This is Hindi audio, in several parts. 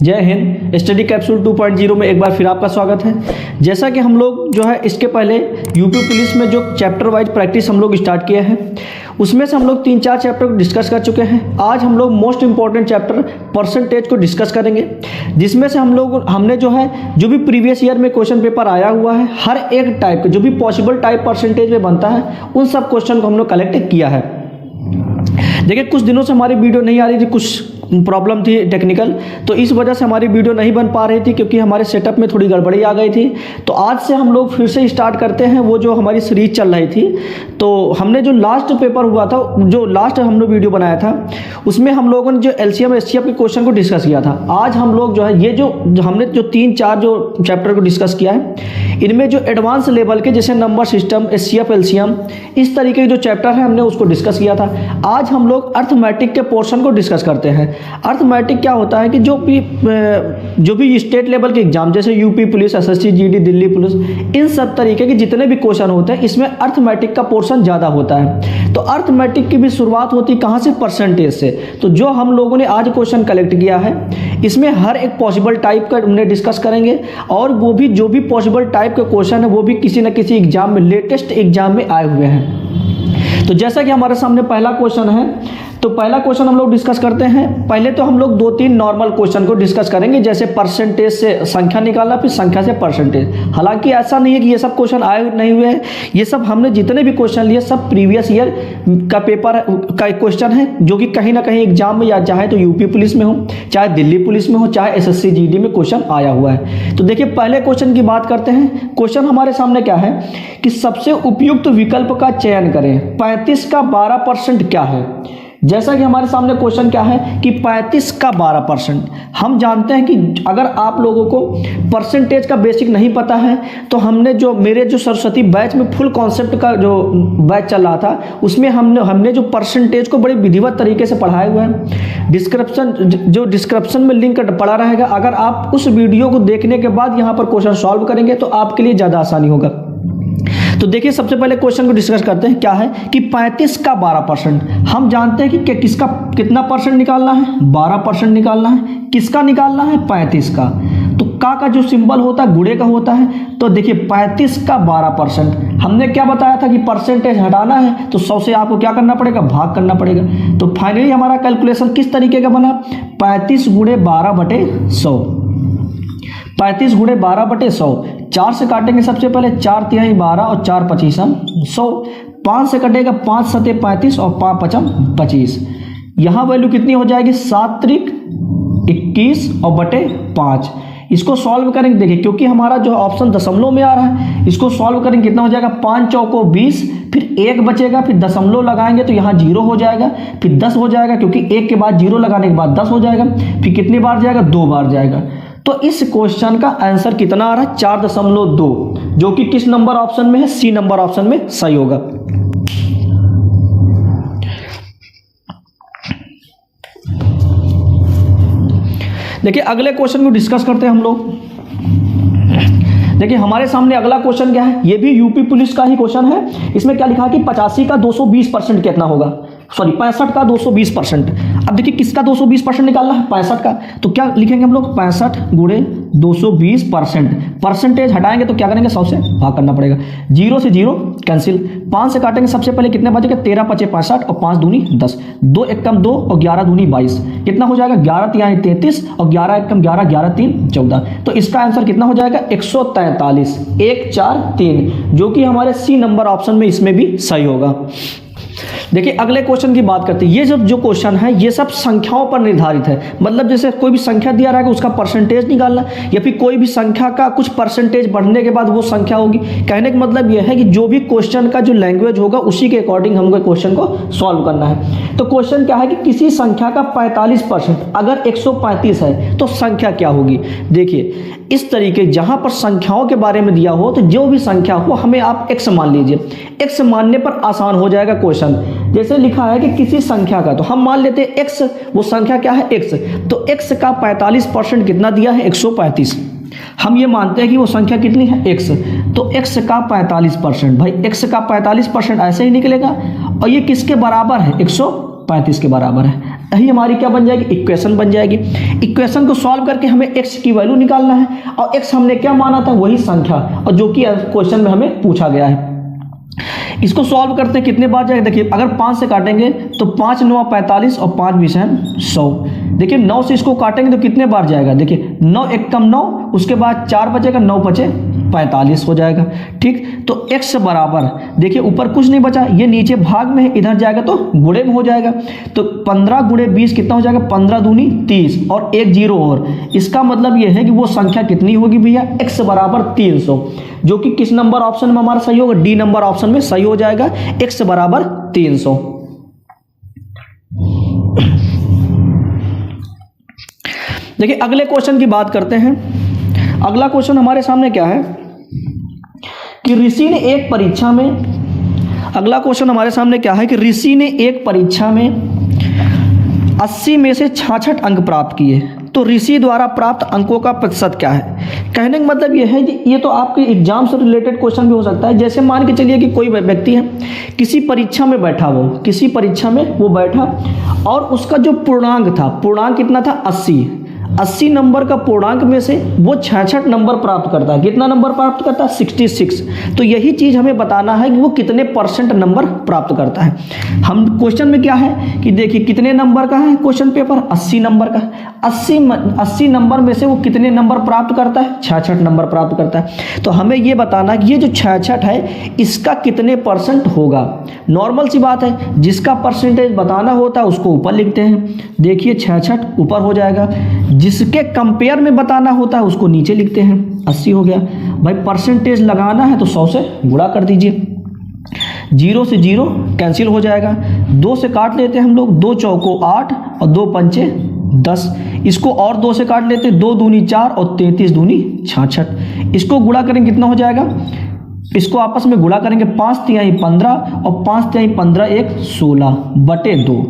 जय हिंद। स्टडी कैप्सूल 2.0 में एक बार फिर आपका स्वागत है। जैसा कि हम लोग जो है इसके पहले यूपी पुलिस में जो चैप्टर वाइज प्रैक्टिस हम लोग स्टार्ट किए हैं, उसमें से हम लोग 3-4 चैप्टर को डिस्कस कर चुके हैं। आज हम लोग मोस्ट इंपॉर्टेंट चैप्टर परसेंटेज को डिस्कस करेंगे, जिसमें से हमने जो है जो भी प्रीवियस ईयर में क्वेश्चन पेपर आया हुआ है, हर एक टाइप का जो भी पॉसिबल टाइप परसेंटेज में बनता है, उन सब क्वेश्चन को हम लोग कलेक्ट किया है। देखिए, कुछ दिनों से हमारी वीडियो नहीं आ रही थी, कुछ प्रॉब्लम थी टेक्निकल, तो इस वजह से हमारी वीडियो नहीं बन पा रही थी, क्योंकि हमारे सेटअप में थोड़ी गड़बड़ी आ गई थी। तो आज से हम लोग फिर से स्टार्ट करते हैं वो जो हमारी सीरीज चल रही थी। तो हमने जो लास्ट पेपर हुआ था, जो लास्ट हम लोग वीडियो बनाया था, उसमें हम लोगों ने जो LCM SCF के क्वेश्चन को डिस्कस किया था। आज हम लोग जो है ये जो हमने जो 3-4 जो चैप्टर को डिस्कस किया है, इनमें जो एडवांस लेवल के जैसे नंबर सिस्टम, SCF LCM, इस तरीके के जो चैप्टर है हमने उसको डिस्कस किया था। आज हम लोग अर्थमेटिक के पोर्शन को डिस्कस करते हैं। अर्थमेटिक क्या होता है कि जो भी स्टेट लेवल के एग्जाम जैसे UP police, SSC GD, Delhi police, इन सब तरीके के जितने भी क्वेश्चन होते हैं, इसमें अर्थमेटिक का पोर्शन ज़्यादा होता है। तो अर्थमेटिक की भी शुरुआत होती है कहाँ से? परसेंटेज से। तो जो हम लोगों ने आज क्वेश्चन कलेक्ट किया है, इसमें हर एक पॉसिबल टाइप का हमने डिस्कस करेंगे, और वो भी जो भी पॉसिबल टाइप के क्वेश्चन है वो भी किसी न किसी एग्जाम में, लेटेस्ट एग्जाम में आए हुए हैं। तो जैसा कि हमारे सामने पहला क्वेश्चन है, तो पहला क्वेश्चन हम लोग डिस्कस करते हैं। पहले तो हम लोग 2-3 नॉर्मल क्वेश्चन को डिस्कस करेंगे, जैसे परसेंटेज से संख्या निकालना, फिर संख्या से परसेंटेज। हालांकि ऐसा नहीं है कि ये सब क्वेश्चन आए नहीं हुए हैं, ये सब हमने जितने भी क्वेश्चन लिए सब प्रीवियस ईयर का पेपर का क्वेश्चन है, जो कि कहीं ना कहीं एग्जाम में, या चाहे तो यूपी पुलिस में हो, चाहे दिल्ली पुलिस में हो, चाहे SSC GD में क्वेश्चन आया हुआ है। तो देखिए, पहले क्वेश्चन की बात करते हैं। क्वेश्चन हमारे सामने क्या है कि सबसे उपयुक्त विकल्प का चयन करें। 35 का 12% क्या है? जैसा कि हमारे सामने क्वेश्चन क्या है कि 35 का 12%। हम जानते हैं कि अगर आप लोगों को परसेंटेज का बेसिक नहीं पता है, तो हमने जो मेरे जो सरस्वती बैच में फुल कॉन्सेप्ट का जो बैच चल रहा था, उसमें हमने जो परसेंटेज को बड़े विधिवत तरीके से पढ़ाया हुआ है। डिस्क्रिप्शन में लिंक पड़ा रहेगा। अगर आप उस वीडियो को देखने के बाद यहाँ पर क्वेश्चन सॉल्व करेंगे तो आपके लिए ज़्यादा आसानी होगा। तो देखिए, सबसे पहले क्वेश्चन को डिस्कस करते हैं। क्या है कि 35 का 12%। हम जानते हैं कि किसका कितना परसेंट निकालना है? 12% निकालना है। किसका निकालना है? 35 का। तो का जो सिंबल होता है गुणे का होता है। तो देखिए, 35 का 12%। हमने क्या बताया था कि परसेंटेज हटाना है तो 100 से आपको क्या करना पड़ेगा? भाग करना पड़ेगा। तो फाइनली हमारा कैलकुलेशन किस तरीके का बना? 35 गुणे 12/100। 35 गुणे 12/100। 4 से काटेंगे सबसे पहले, 4 तिहाई 12 और 4 पचीसम 100। 5 से कटेगा, 5 सते 35 और 5 पचम 25। यहाँ वैल्यू कितनी हो जाएगी? 7 त्रिक 21 और बटे 5। इसको सॉल्व करेंगे। देखिए, क्योंकि हमारा जो ऑप्शन दशमलव में आ रहा है, इसको सॉल्व करेंगे कितना हो जाएगा? 5 चौको 20, फिर 1 बचेगा, फिर दशमलव लगाएंगे तो यहाँ 0 हो जाएगा, फिर 10 हो जाएगा, क्योंकि 1 के बाद 0 लगाने के बाद 10 हो जाएगा। फिर कितनी बार जाएगा? 2 बार जाएगा। तो इस क्वेश्चन का आंसर कितना आ रहा है? 4.2, जो कि किस नंबर ऑप्शन में है? C नंबर ऑप्शन में सही होगा। देखिए, अगले क्वेश्चन को डिस्कस करते हैं हम लोग। देखिए, हमारे सामने अगला क्वेश्चन क्या है? ये भी यूपी पुलिस का ही क्वेश्चन है। इसमें क्या लिखा है कि 85 का 220% कितना होगा? सॉरी, 65 का 220%। अब देखिए, किसका 220% निकालना है? 65 का। तो क्या लिखेंगे हम लोग? 65 गुणे 220%। परसेंटेज हटाएंगे तो क्या करेंगे? 100 से भाग करना पड़ेगा। 0 से 0 कैंसिल। 5 से काटेंगे सबसे पहले, कितने बचेगा? 13 पचे 65 और 5 दूनी 10। 2 एकम 2 और 11 दूनी 22। कितना हो जाएगा? 11 तिहाई 33 और 11 एकम 11, 11 3 14। तो इसका आंसर कितना हो जाएगा? 143, 143, जो कि हमारे C नंबर ऑप्शन में इसमें भी सही होगा। देखिए, अगले क्वेश्चन की बात करते हैं। ये जो क्वेश्चन है, ये सब संख्याओं पर निर्धारित है। मतलब जैसे कोई भी संख्या दिया रहेगा, उसका परसेंटेज निकालना, या फिर कोई भी संख्या का कुछ परसेंटेज बढ़ने के बाद वो संख्या होगी। कहने का मतलब ये है कि जो भी क्वेश्चन का जो लैंग्वेज होगा, उसी के अकॉर्डिंग हमको क्वेश्चन को सॉल्व करना है। तो क्वेश्चन क्या है कि किसी संख्या का 45%, अगर 135 है तो संख्या क्या होगी? देखिए, इस तरीके जहां पर संख्याओं के बारे में दिया हो, तो जो भी संख्या हो हमें आप x मान लीजिए। x मानने पर आसान हो जाएगा क्वेश्चन। जैसे लिखा है कि किसी संख्या का, तो हम मान लेते हैं x, वो संख्या क्या है? x। तो x का 45% कितना दिया है? 135। हम ये मानते हैं कि वो संख्या कितनी है? x। तो x का 45%, भाई x का 45% ऐसे ही निकलेगा। और ये किसके बराबर है? 135 के बराबर है। यही हमारी क्या बन जाएगी, इक्वेशन बन जाएगी। इक्वेशन को सॉल्व करके हमें x की वैल्यू निकालना है और x हमने क्या माना था, वही संख्या, और जो कि क्वेश्चन में हमें पूछा गया है। इसको सॉल्व करते हैं, कितने बार जाएगा, देखिए अगर 5 से काटेंगे तो 5 9 45 और 5 20 100। देखिए 9 से इसको काटेंगे तो कितने बार जाएगा, देखिए 9 एक कम 9, उसके बाद 4 बचेगा, 9 बचे 45 हो जाएगा। ठीक, तो x बराबर, देखिए ऊपर कुछ नहीं बचा, ये नीचे भाग में है, इधर जाएगा तो गुणे में हो जाएगा। तो 15 गुणे 20 कितना हो जाएगा, 15 दूनी 30 और एक जीरो और। इसका मतलब ये है कि वो संख्या कितनी होगी भैया, x बराबर 300, जो कि किस नंबर ऑप्शन में हमारा सही होगा, डी नंबर ऑप्शन में सही हो जाएगा, x बराबर 300। देखिए अगले क्वेश्चन की बात करते हैं। अगला क्वेश्चन हमारे सामने क्या है कि ऋषि ने एक परीक्षा में, अगला क्वेश्चन हमारे सामने क्या है कि ऋषि ने एक परीक्षा में 80 में से 66 अंक प्राप्त किए, तो ऋषि द्वारा प्राप्त अंकों का प्रतिशत क्या है। कहने का मतलब ये है कि ये तो आपके एग्जाम से रिलेटेड क्वेश्चन भी हो सकता है। जैसे मान के चलिए कि कोई व्यक्ति है, किसी परीक्षा में बैठा, वो किसी परीक्षा में वो बैठा और उसका जो पूर्णांक था, पूर्णांक कितना था 80 नंबर का पूर्णांक में से वो 66 नंबर प्राप्त करता है। कितना नंबर प्राप्त करता है, 66। तो यही चीज़ हमें बताना है कि वो कितने % नंबर प्राप्त करता है। हम क्वेश्चन में क्या है कि देखिए कितने नंबर का है क्वेश्चन पेपर, 80 नंबर का। 80 नंबर में से वो कितने नंबर प्राप्त करता है, 66 नंबर प्राप्त करता है। तो हमें ये बताना कि ये जो 66 है इसका कितने % होगा। नॉर्मल सी बात है, जिसका परसेंटेज बताना होता है उसको ऊपर लिखते हैं। देखिए 66 ऊपर हो जाएगा, जिसके कंपेयर में बताना होता है उसको नीचे लिखते हैं। 80 हो गया भाई, परसेंटेज लगाना है तो 100 से गुणा कर दीजिए। 0 से 0 कैंसिल हो जाएगा, 2 से काट लेते हैं हम लोग, 2 चौको 8 और 2 पंचे 10। इसको और 2 से काट लेते हैं, 2 दूनी 4 और 33 दूनी 66। इसको गुणा करेंगे कितना हो जाएगा, इसको आपस में गुणा करेंगे, 5 तिहाई 15 और 5 तिहाई 15 1 16 बटे 2।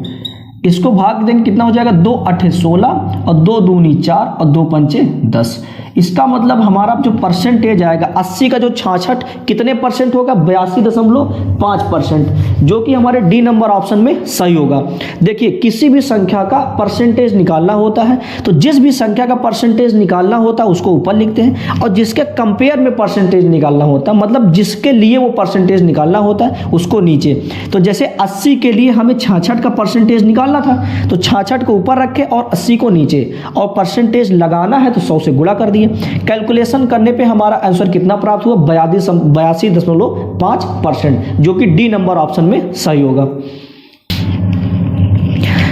इसको भाग देंगे कितना हो जाएगा, 2 8 16 और 2 दूनी 4 और 2 पंचे 10। इसका मतलब हमारा जो परसेंटेज आएगा 80 का जो 66 कितने % होगा, 82.5%, जो कि हमारे डी नंबर ऑप्शन में सही होगा। देखिए किसी भी संख्या का परसेंटेज निकालना होता है तो जिस भी संख्या का परसेंटेज निकालना होता है उसको ऊपर लिखते हैं, और जिसके कंपेयर में परसेंटेज निकालना होता है, मतलब जिसके लिए वो परसेंटेज निकालना होता है उसको नीचे। तो जैसे 80 के लिए हमें 66 का परसेंटेज निकालना था तो 66 को ऊपर रखे और 80 को नीचे, और परसेंटेज लगाना है तो 100 से गुणा कर दिए। कैलकुलेशन करने पे हमारा आंसर कितना प्राप्त हुआ, 82.5%, जो कि डी नंबर ऑप्शन में सही होगा।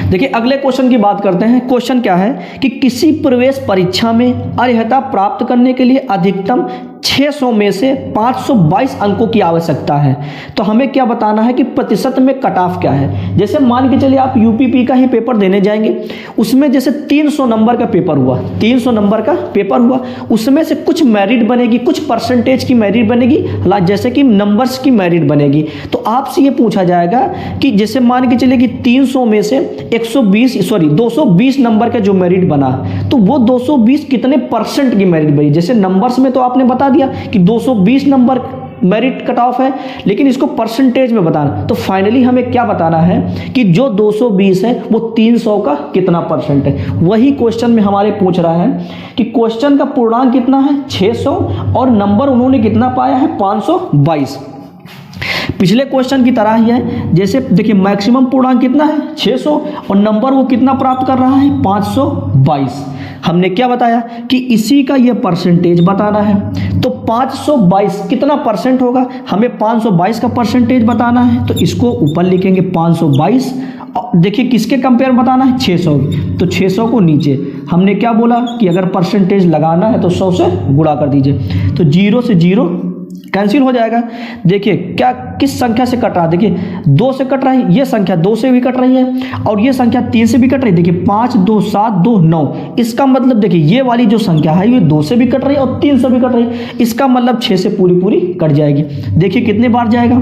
देखिए अगले क्वेश्चन की बात करते हैं। क्वेश्चन क्या है कि किसी प्रवेश परीक्षा में अर्हता प्राप्त करने के लिए अधिकतम 600 में से 522 अंकों की आवश्यकता है। तो हमें क्या बताना है कि प्रतिशत में कट ऑफ क्या है। जैसे मान के चलिए आप यूपीपी का ही पेपर देने जाएंगे, उसमें जैसे 300 नंबर का पेपर हुआ, 300 नंबर का पेपर हुआ, उसमें से कुछ मेरिट बनेगी, कुछ परसेंटेज की मेरिट बनेगी, जैसे कि नंबर्स की मेरिट बनेगी। तो आपसे ये पूछा जाएगा कि जैसे मान के चलिए कि 300 में से 220 नंबर का जो मेरिट बना, तो वो 220 कितने % की मेरिट बनी। जैसे नंबर्स में तो आपने बता दिया कि 220 नंबर मेरिट कट ऑफ है, लेकिन इसको परसेंटेज में बताना। तो फाइनली हमें क्या बताना है कि जो 220 है वो 300 का कितना % है। वही क्वेश्चन में हमारे पूछ रहा है कि क्वेश्चन का पूर्णांक कितना है 600 और नंबर उन्होंने कितना पाया है 522। पिछले क्वेश्चन की तरह ही है। जैसे देखिए मैक्सिमम पूर्णांक कितना है 600 और नंबर वो कितना प्राप्त कर रहा है 522। हमने क्या बताया कि इसी का ये परसेंटेज बताना है। तो 522 कितना % होगा, हमें 522 का परसेंटेज बताना है, तो इसको ऊपर लिखेंगे 522। देखिए किसके कंपेयर बताना है 600, तो 600 को नीचे। हमने क्या बोला कि अगर परसेंटेज लगाना है तो 100 से गुणा कर दीजिए। तो 0 से 0 कैंसिल हो जाएगा। देखिए क्या किस संख्या से कट रहा है, देखिए 2 से कट रहा है, ये संख्या 2 से भी कट रही है और ये संख्या 3 से भी कट रही है। देखिए 5 2 7 2 9, इसका मतलब देखिए ये वाली जो संख्या है ये 2 से भी कट रही है और 3 से भी कट रही है, इसका मतलब 6 से पूरी कट जाएगी। देखिए कितने बार जाएगा,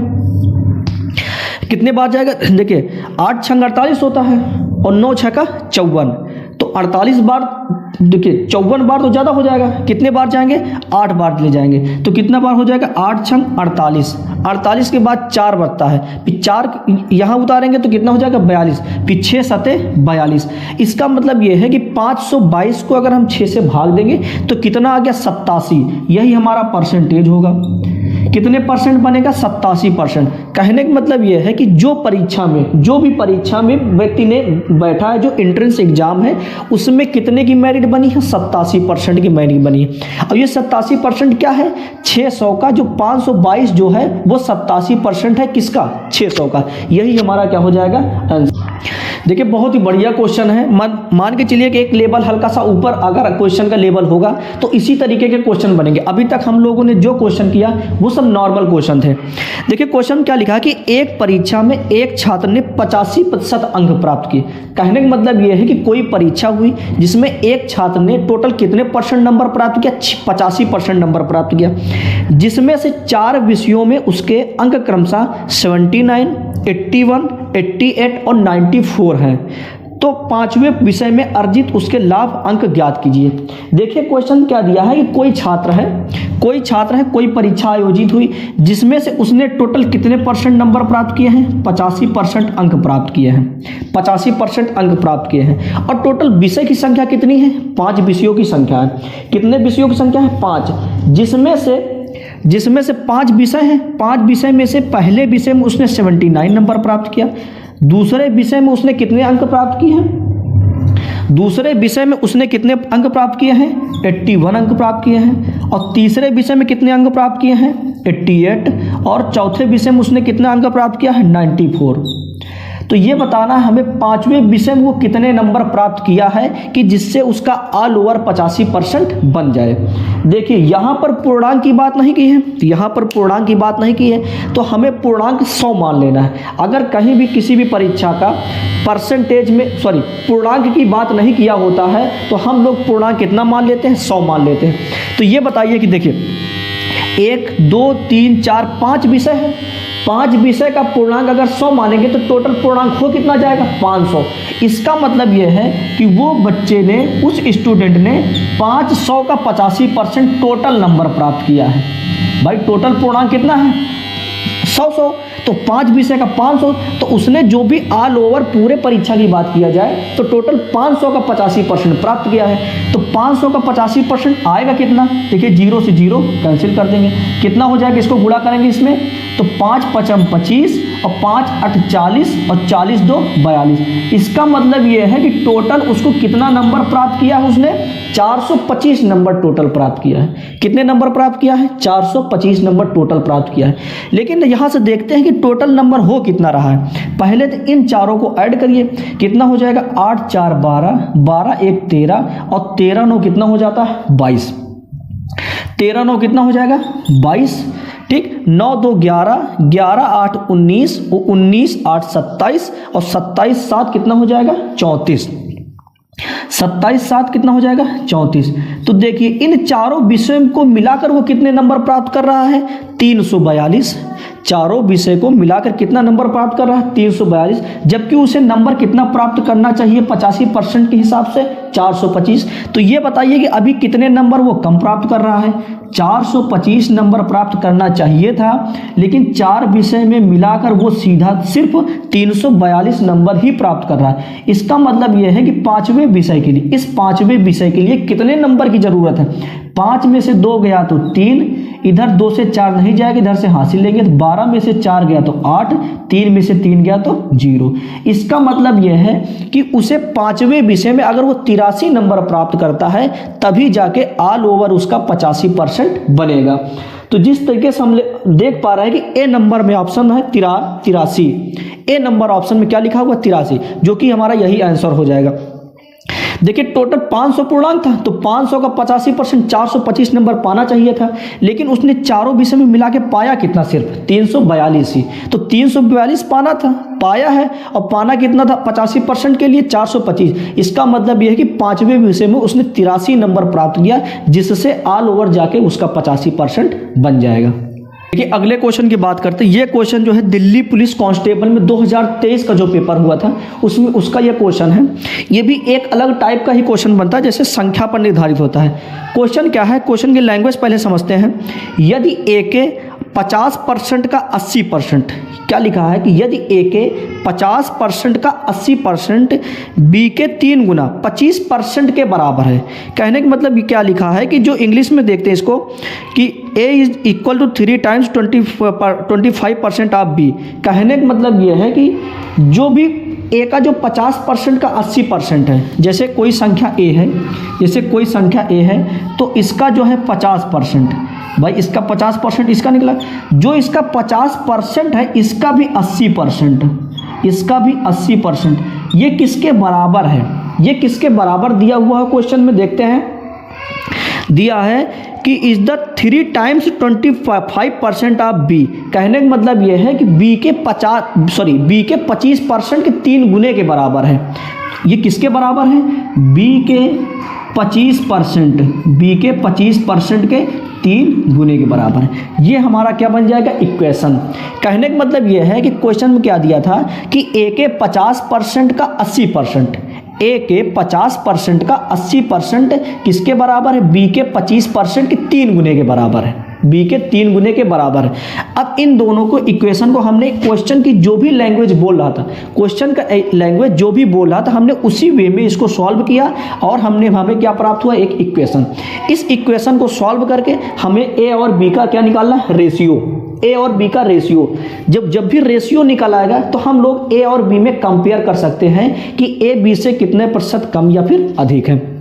कितने बार जाएगा, देखिए 8 6 48 होता है और 9 6 का 54। तो 48 बार, देखिए 54 बार तो ज़्यादा हो जाएगा, कितने बार जाएंगे, 8 बार ले जाएंगे, तो कितना बार हो जाएगा, 8 छंग 48, 48 के बाद 4 बचता है, फिर 4 यहाँ उतारेंगे तो कितना हो जाएगा, 42, फिर 6 सते 42। इसका मतलब ये है कि 522 को अगर हम 6 से भाग देंगे तो कितना आ गया, 87। यही हमारा परसेंटेज होगा। कितने परसेंट बनेगा, 87%। कहने का मतलब यह है कि जो भी परीक्षा में व्यक्ति ने बैठा है, जो एंट्रेंस एग्जाम है, उसमें कितने की मेरिट बनी है, 87% की मेरिट बनी है। अब ये 87% क्या है, 600 का, जो 522 जो है वो 87% है किसका, 600 का। यही हमारा क्या हो जाएगा, आंसर। देखिए बहुत ही बढ़िया क्वेश्चन है। मान के चलिए कि एक लेवल हल्का सा ऊपर अगर क्वेश्चन का लेवल होगा तो इसी तरीके के क्वेश्चन बनेंगे। अभी तक हम लोगों ने जो क्वेश्चन किया वो सब नॉर्मल क्वेश्चन थे। देखिए क्वेश्चन क्या लिखा कि एक परीक्षा में एक छात्र ने 85% अंक प्राप्त किए। कहने का मतलब यह है कि कोई परीक्षा हुई जिसमें एक छात्र ने टोटल कितने परसेंट नंबर प्राप्त किया, 85% नंबर प्राप्त किया, जिसमें से 4 विषयों में उसके अंक क्रमशः 79, 81, 88 और 94 हैं। तो 5वें विषय में अर्जित उसके लाभ अंक ज्ञात कीजिए। देखिए क्वेश्चन क्या दिया है कि कोई छात्र है, कोई परीक्षा आयोजित हुई जिसमें से उसने टोटल कितने परसेंट नंबर प्राप्त किए हैं, 85% अंक प्राप्त किए हैं, 85% अंक प्राप्त किए हैं। और टोटल विषय की संख्या कितनी है, 5 विषयों की संख्या है। कितने विषयों की संख्या है, 5, जिसमें से 5 विषय हैं। 5 विषय में से पहले विषय में उसने 79 नंबर प्राप्त किया, दूसरे विषय में उसने कितने अंक प्राप्त किए हैं, दूसरे विषय में उसने कितने अंक प्राप्त किए हैं, 81 अंक प्राप्त किए हैं, और तीसरे विषय में कितने अंक प्राप्त किए हैं, 88, और चौथे विषय में उसने कितना अंक प्राप्त किया है, 94। तो ये बताना है हमें 5वें विषय में वो कितने नंबर प्राप्त किया है कि जिससे उसका ऑल ओवर 85% बन जाए। देखिए यहाँ पर पूर्णांक की बात नहीं की है, यहाँ पर पूर्णांक की बात नहीं की है, तो हमें पूर्णांक 100 मान लेना है। अगर कहीं भी किसी भी परीक्षा का परसेंटेज में पूर्णांक की बात नहीं किया होता है तो हम लोग पूर्णांक कितना मान लेते हैं, 100 मान लेते हैं। तो ये बताइए कि देखिए 1, 2, 3, 4, 5 विषय है, 5 विषय का पूर्णांक अगर 100 मानेंगे तो टोटल पूर्णांक हो कितना जाएगा, 500। इसका मतलब यह है कि वो बच्चे ने, उस स्टूडेंट ने 500 का 85% टोटल नंबर प्राप्त किया है। भाई टोटल पूर्णांक कितना है, 100, तो 5 विषय का 500, तो उसने जो भी ऑल ओवर पूरे परीक्षा की बात किया जाए तो टोटल 500 का 85% प्राप्त किया है। तो 500 का 85% आएगा कितना, देखिए 0 से 0 कैंसिल कर देंगे, कितना हो जाएगा, इसको गुणा करेंगे इसमें, तो 5 5 25 और 5 8 40 और 40 2 42। इसका मतलब यह है कि टोटल उसको कितना नंबर प्राप्त किया है, उसने 425 नंबर टोटल प्राप्त किया है। कितने नंबर प्राप्त किया है, 425 नंबर टोटल प्राप्त किया है। लेकिन यहाँ से देखते हैं कि टोटल नंबर हो कितना रहा है। पहले तो इन चारों को ऐड करिए, कितना हो जाएगा, 8 4 12, 12 1 13 और 13 9 कितना हो जाता है, 22। 13 9 कितना हो जाएगा, 22, ठीक। 9 2 11, 11 8 19, 19 8 27 और 27 7 कितना हो जाएगा, 34। 27 7 कितना हो जाएगा, 34। तो देखिए इन चारों विषयों को मिलाकर वो कितने नंबर प्राप्त कर रहा है, 342। चारों विषय को मिलाकर कितना नंबर प्राप्त कर रहा है, 342, जबकि उसे नंबर कितना प्राप्त करना चाहिए 85% के हिसाब से, 425। तो ये बताइए कि अभी कितने नंबर वो कम प्राप्त कर रहा है, 425 नंबर प्राप्त करना चाहिए था, लेकिन 4 विषय में मिलाकर वो सीधा सिर्फ 342 नंबर ही प्राप्त कर रहा है। इसका मतलब यह है कि 5वें विषय के लिए, इस 5वें विषय के लिए कितने नंबर की जरूरत है, 5 में से 2 गया तो 3, इधर 2 से 4 नहीं जाएगा, इधर से हासिल लेंगे तो 12 में से 4 गया तो 8, 3 में से 3 गया तो 0। इसका मतलब यह है कि उसे 5वें विषय में अगर वो 83 नंबर प्राप्त करता है तभी जाके ऑल ओवर उसका 85% बनेगा। तो जिस तरीके से हम देख पा रहे हैं कि ए नंबर में ऑप्शन है 83, ए नंबर ऑप्शन में क्या लिखा हुआ, 83, जो कि हमारा यही आंसर हो जाएगा। देखिए टोटल 500 पूर्णांक था, तो 500 का 85% 425 नंबर पाना चाहिए था, लेकिन उसने चारों विषय में मिला के पाया कितना, सिर्फ 342 ही। तो 342 पाना था, पाया है, और पाना कितना था 85% के लिए 425। इसका मतलब यह है कि 5वें विषय में उसने 83 नंबर प्राप्त किया, जिससे ऑल ओवर जाके उसका 85% बन जाएगा। देखिए अगले क्वेश्चन की बात करते हैं। ये क्वेश्चन जो है दिल्ली पुलिस कांस्टेबल में 2023 का जो पेपर हुआ था उसमें उसका ये क्वेश्चन है। ये भी एक अलग टाइप का ही क्वेश्चन बनता है, जैसे संख्या पर निर्धारित होता है। क्वेश्चन क्या है, क्वेश्चन की लैंग्वेज पहले समझते हैं। यदि ए के 50% का 80%, क्या लिखा है कि यदि ए के 50% का 80% बी के 3 गुना 25% के बराबर है। कहने का मतलब ये क्या लिखा है कि जो इंग्लिश में देखते हैं इसको कि A is equal to 3 times 25% of B. कहने का मतलब ये है कि जो भी ए का जो 50% का 80% है, जैसे कोई संख्या ए है, जैसे कोई संख्या ए है तो इसका जो है 50%, भाई इसका 50% इसका निकला, जो इसका 50% है इसका भी 80%, इसका भी 80%, ये किसके बराबर है, ये किसके बराबर दिया हुआ है क्वेश्चन में देखते हैं। दिया है कि is the 3 times 25% of B. कहने का मतलब ये है कि बी के 25% के 3 गुने के बराबर है। ये किसके बराबर है, बी के 25%, बी के 25% के 3 गुने के बराबर है। ये हमारा क्या बन जाएगा, इक्वेशन। कहने का मतलब ये है कि क्वेश्चन में क्या दिया था कि ए के 50% का 80%, ए के 50% का 80% किसके बराबर है, बी के 25% के 3 गुने के बराबर है, बी के 3 गुने के बराबर है। अब इन दोनों को इक्वेशन को हमने क्वेश्चन की जो भी लैंग्वेज बोल रहा था, क्वेश्चन का लैंग्वेज जो भी बोल रहा था, हमने उसी वे में इसको सॉल्व किया और हमें क्या प्राप्त हुआ, एक इक्वेशन। इस इक्वेशन को सॉल्व करके हमें ए और बी का क्या निकालना है, रेशियो। ए और बी का रेशियो, जब भी रेशियो निकल आएगा तो हम लोग ए और बी में कंपेयर कर सकते हैं कि ए बी से कितने प्रतिशत कम या फिर अधिक है।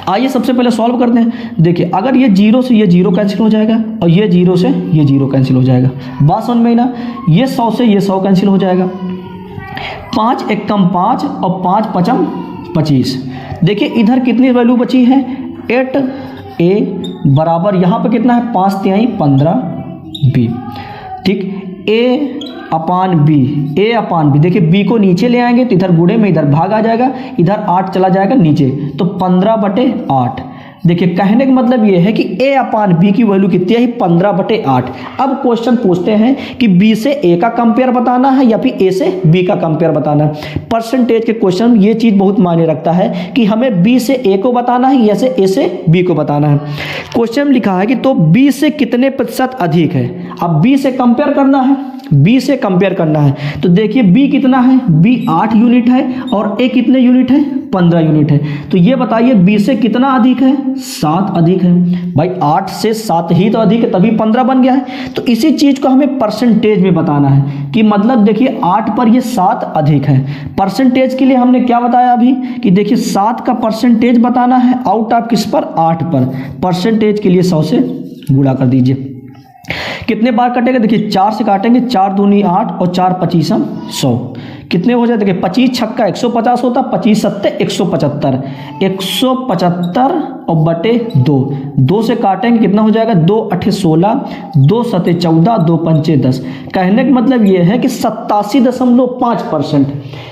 आइए सबसे पहले सॉल्व करते हैं। देखिए अगर ये 0 से ये 0 कैंसिल हो जाएगा और ये 0 से ये 0 कैंसिल हो जाएगा, बात समझ में ना। ये 100 से ये 100 कैंसिल हो जाएगा, 5 एकम 5 और 5 पचम 25। देखिए इधर कितनी वैल्यू बची है, 8 ए बराबर यहाँ पे कितना है, 5 तिहाई 15 बी। ठीक, ए अपान बी, ए अपान बी। देखिए बी को नीचे ले आएंगे तो इधर गुणे में इधर भाग आ जाएगा, इधर 8 चला जाएगा नीचे, तो 15/8। देखिए कहने का मतलब ये है कि ए अपान बी की वैल्यू कितनी है, 15/8। अब क्वेश्चन पूछते हैं कि बी से ए का कंपेयर बताना है या फिर ए से बी का कंपेयर बताना है। परसेंटेज के क्वेश्चन में ये चीज़ बहुत मायने रखता है कि हमें बी से ए को बताना है या से ए से बी को बताना है। क्वेश्चन में लिखा है कि तो बी से कितने प्रतिशत अधिक है। अब बी से कंपेयर करना है, बी से कंपेयर करना है तो देखिए बी कितना है, बी 8 यूनिट है और ए कितने यूनिट है, 15 यूनिट है। तो ये बताइए बी से कितना अधिक है, 7 अधिक है। भाई 8 से 7 ही तो अधिक है, तभी 15 बन गया है। तो इसी चीज़ को हमें परसेंटेज में बताना है कि मतलब देखिए 8 पर ये 7 अधिक है। परसेंटेज के लिए हमने क्या बताया अभी कि देखिए 7 का परसेंटेज बताना है आउट ऑफ किस पर, 8 पर। परसेंटेज के लिए 100 से गुणा कर दीजिए। कितने बार कटेगा, देखिए 4 से काटेंगे, 4 दूनी 8 और 4 पचीसम 100। कितने हो जाए, देखिए 25 छक्का 150 होता, 25 सत्ते 175, 175 और बटे 2 से काटेंगे कितना हो जाएगा, 2 8 16, 2 7 14, 2 पंचे 10। कहने का मतलब ये है कि 87.5%।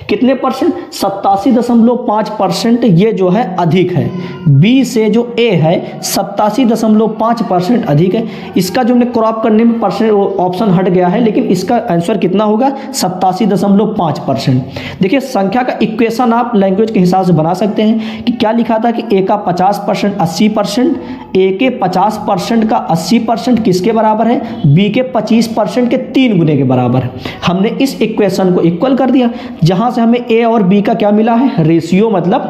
कितने परसेंट, 87.5% ये जो है अधिक है। बी से जो ए है 87.5% अधिक है। इसका जो हमने क्रॉप करने में परसेंट ऑप्शन हट गया है, लेकिन इसका आंसर कितना होगा, 87.5%। देखिए संख्या का इक्वेशन आप लैंग्वेज के हिसाब से बना सकते हैं कि क्या लिखा था कि ए का 50% 80%, ए के 50% का 80% किसके बराबर है, बी के 25% के 3 गुने के बराबर है। हमने इस इक्वेशन को इक्वल कर दिया, जहां से हमें ए और बी का क्या मिला है, रेशियो मतलब